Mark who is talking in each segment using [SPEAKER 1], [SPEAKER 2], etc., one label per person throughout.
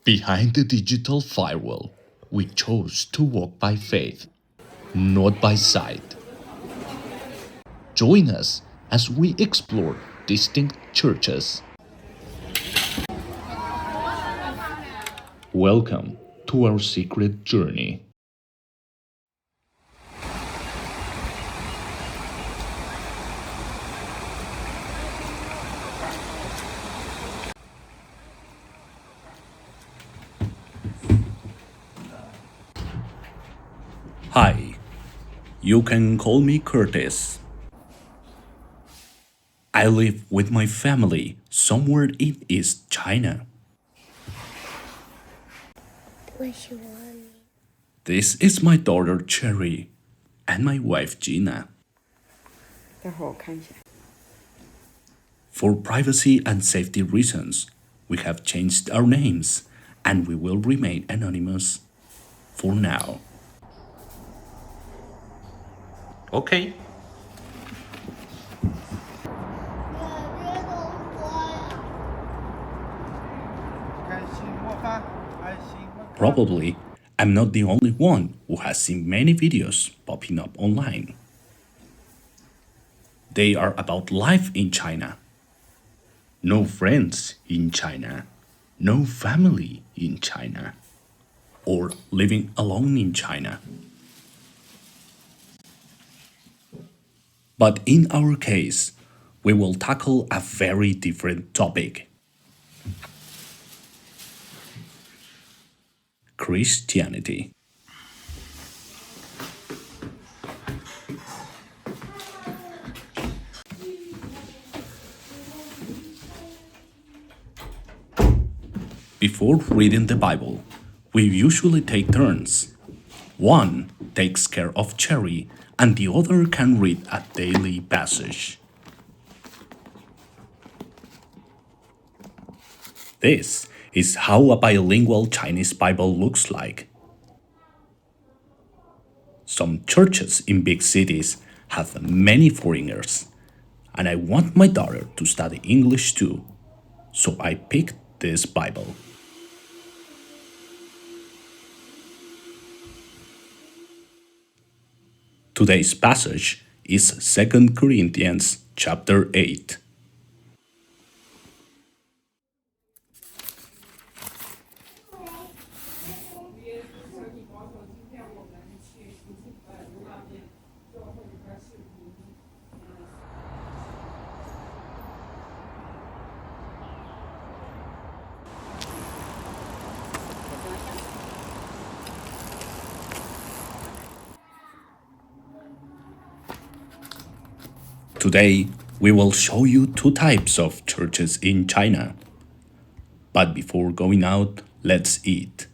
[SPEAKER 1] Behind the digital firewall, we chose to walk by faith, not by sight. Join us as we explore distinct churches. Welcome to our secret journey. Hi, you can call me Curtis. I live with my family somewhere in East China. This is my daughter Cherry and my wife Gina. For privacy and safety reasons, we have changed our names and we will remain anonymous for now. Okay. Probably, I'm not the only one who has seen many videos popping up online. They are about life in China. No friends in China. No family in China. Or living alone in China. But in our case, we will tackle a very different topic. Christianity. Before reading the Bible, we usually take turns. One takes care of Cherry and the other can read a daily passage. This is how a bilingual Chinese Bible looks like. Some churches in big cities have many foreigners, and I want my daughter to study English too, so I picked this Bible. Today's passage is 2 Corinthians chapter 8. Today, we will show you two types of churches in China. But before going out, let's eat.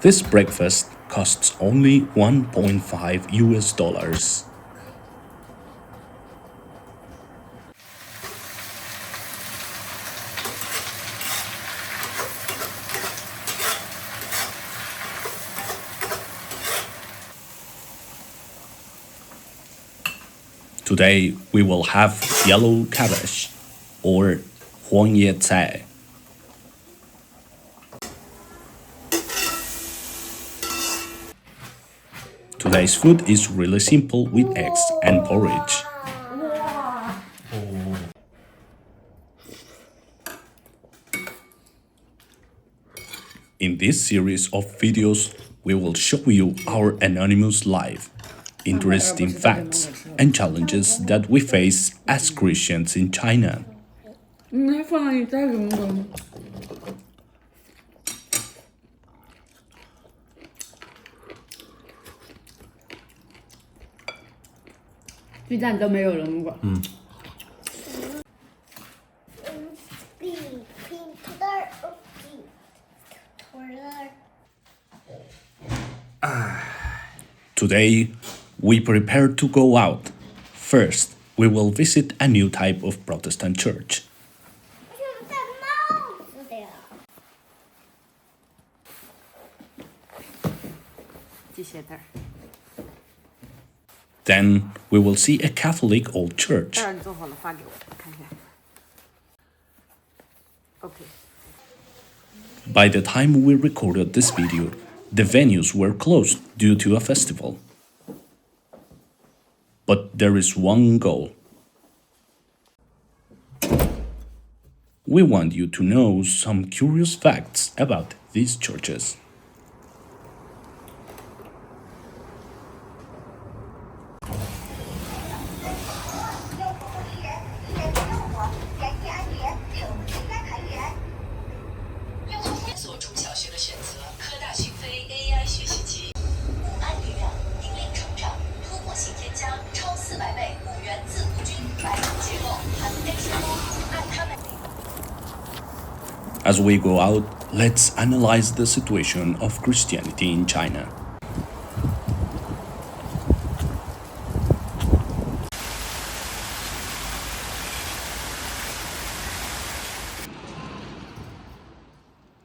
[SPEAKER 1] This breakfast costs only 1.5 US dollars. Today, we will have yellow cabbage, or 黄叶菜. Today's food is really simple with eggs and porridge. In this series of videos, we will show you our anonymous life, interesting facts, and challenges that we face as Christians in China. Today, we prepare to go out. First, we will visit a new type of Protestant church. Then we will see a Catholic old church. By the time we recorded this video, the venues were closed due to a festival. But there is one goal. We want you to know some curious facts about these churches. As we go out, let's analyze the situation of Christianity in China.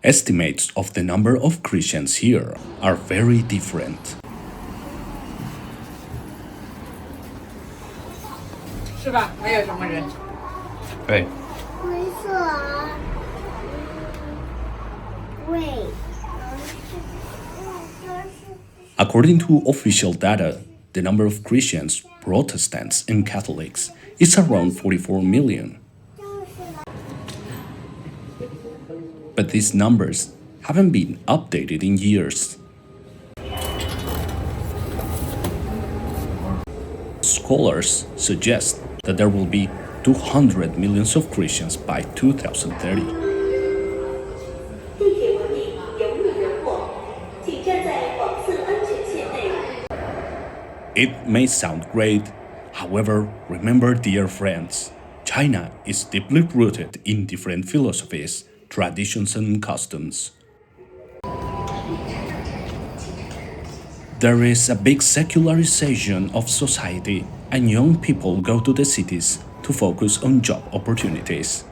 [SPEAKER 1] Estimates of the number of Christians here are very different. According to official data, the number of Christians, Protestants, and Catholics is around 44 million. But these numbers haven't been updated in years. Scholars suggest that there will be 200 million of Christians by 2030. It may sound great, however, remember, dear friends, China is deeply rooted in different philosophies, traditions, and customs. There is a big secularization of society, and young people go to the cities to focus on job opportunities.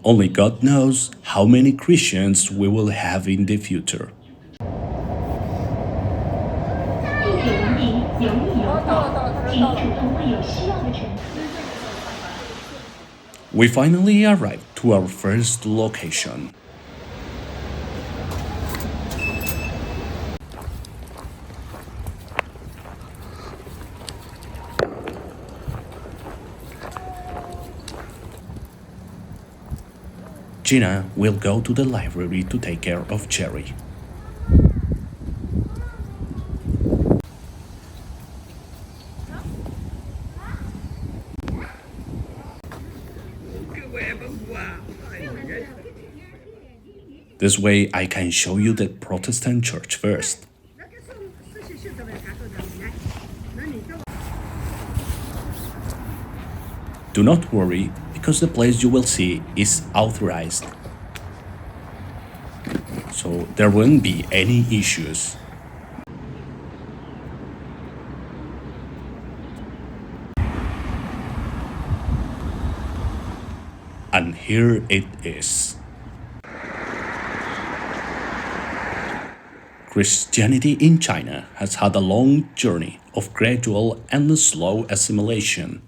[SPEAKER 1] Only God knows how many Christians we will have in the future. We finally arrived to our first location. Gina will go to the library to take care of Cherry. This way I can show you the Protestant church first. Do not worry, because the place you will see is authorized. So there won't be any issues. And here it is. Christianity in China has had a long journey of gradual and slow assimilation.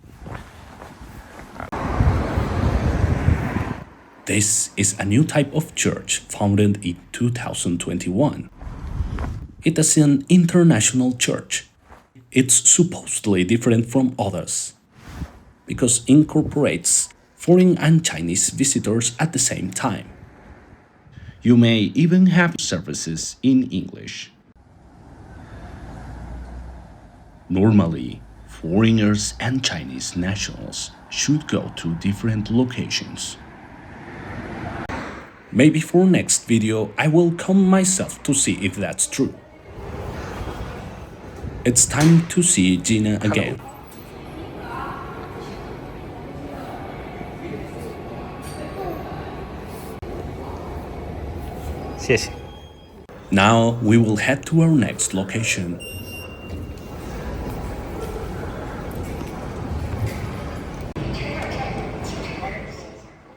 [SPEAKER 1] This is a new type of church founded in 2021. It is an international church. It's supposedly different from others because it incorporates foreign and Chinese visitors at the same time. You may even have services in English. Normally, foreigners and Chinese nationals should go to different locations. Maybe for next video I will come myself to see if that's true. It's time to see Gina again. Now we will head to our next location.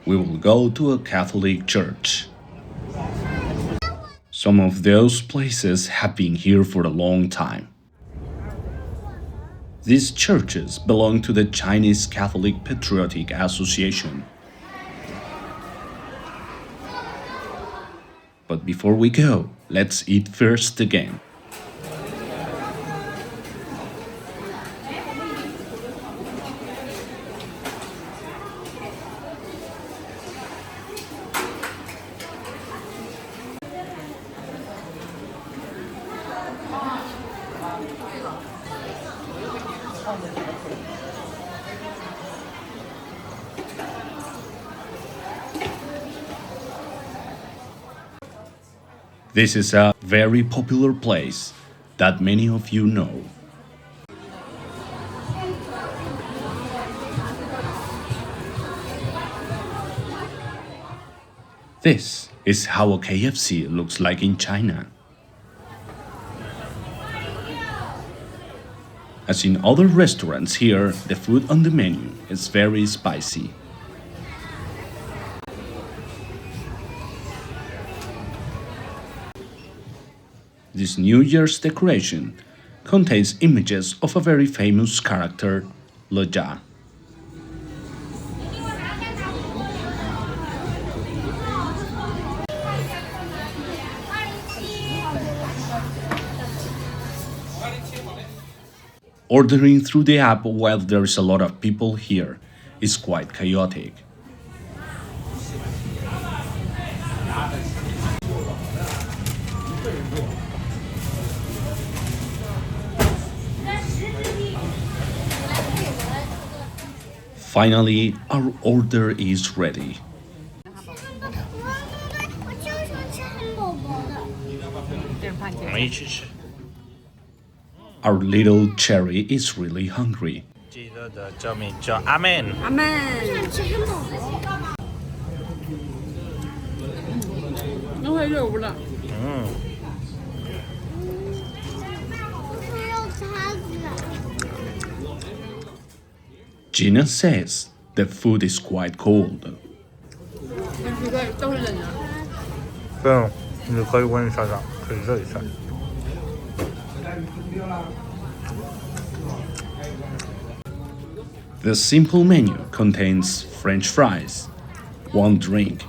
[SPEAKER 1] we will go to a Catholic church. Some of those places have been here for a long time. These churches belong to the Chinese Catholic Patriotic Association. But before we go, let's eat first again. This is a very popular place that many of you know. This is how a KFC looks like in China. As in other restaurants here, the food on the menu is very spicy. This New Year's decoration contains images of a very famous character, Leja. Ordering through the app while there is a lot of people here is quite chaotic. Finally, our order is ready. Our little Cherry is really hungry.
[SPEAKER 2] Amen.
[SPEAKER 1] Gina says the food is quite cold.
[SPEAKER 2] 不用，你可以问一下的，可以热一下。
[SPEAKER 1] The simple menu contains French fries, 1 drink,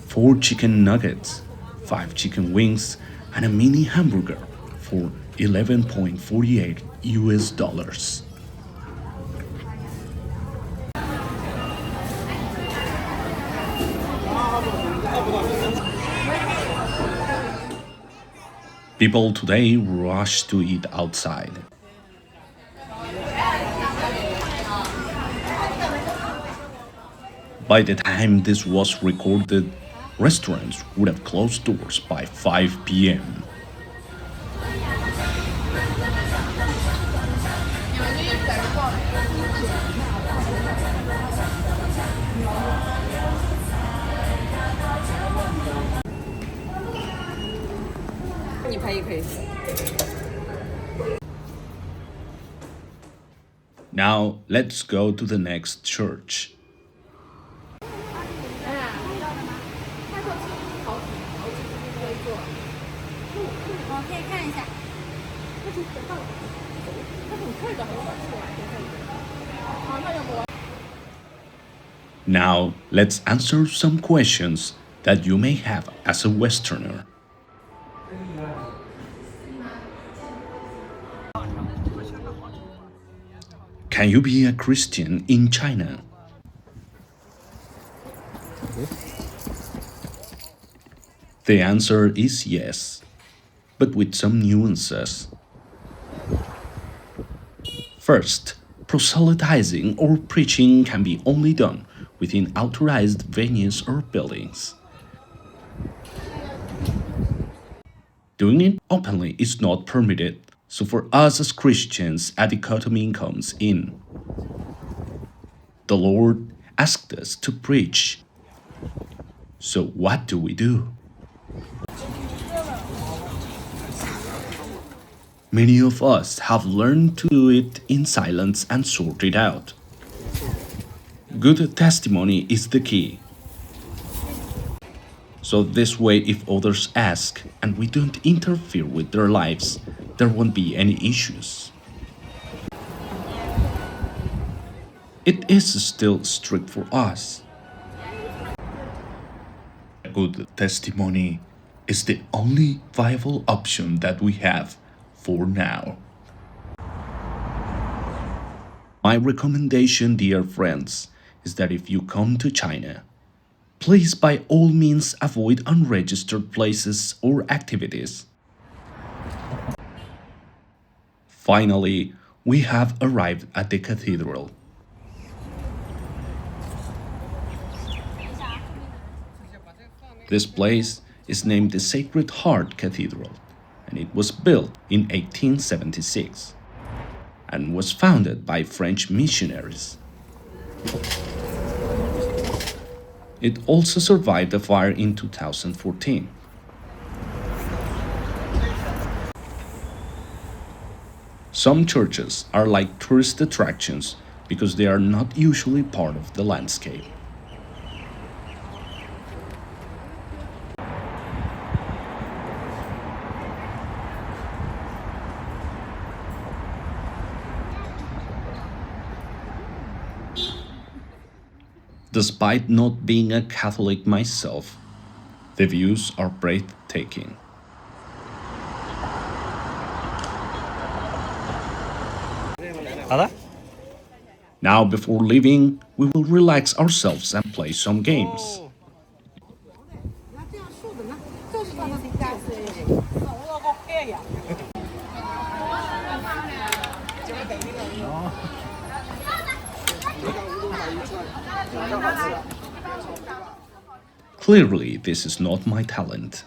[SPEAKER 1] 4 chicken nuggets, 5 chicken wings, and a mini hamburger for $11.48 US. People today rush to eat outside. By the time this was recorded, restaurants would have closed doors by 5 p.m. Now let's go to the next church. Now let's answer some questions that you may have as a Westerner. Can you be a Christian in China? The answer is yes, but with some nuances. First, proselytizing or preaching can be only done within authorized venues or buildings. Doing it openly is not permitted, so for us as Christians, a dichotomy comes in. The Lord asked us to preach. So what do we do? Many of us have learned to do it in silence and sort it out. Good testimony is the key. So, this way, if others ask and we don't interfere with their lives, there won't be any issues. It is still strict for us. A good testimony is the only viable option that we have for now. My recommendation, dear friends, is that if you come to China, please by all means avoid unregistered places or activities. Finally, we have arrived at the cathedral. This place is named the Sacred Heart Cathedral, and it was built in 1876 and was founded by French missionaries. It also survived a fire in 2014. Some churches are like tourist attractions because they are not usually part of the landscape. Despite not being a Catholic myself, the views are breathtaking. Now, before leaving, we will relax ourselves and play some games. Clearly, this is not my talent.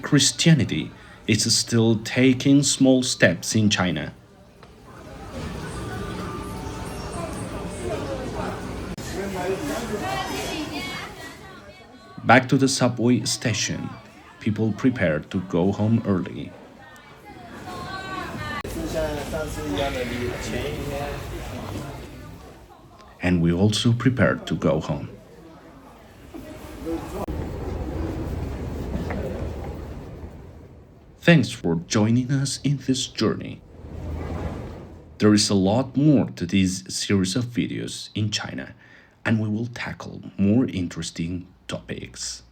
[SPEAKER 1] Christianity is still taking small steps in China. Back to the subway station, people prepare to go home early. And we also prepared to go home. Thanks for joining us in this journey. There is a lot more to this series of videos in China, and we will tackle more interesting topics.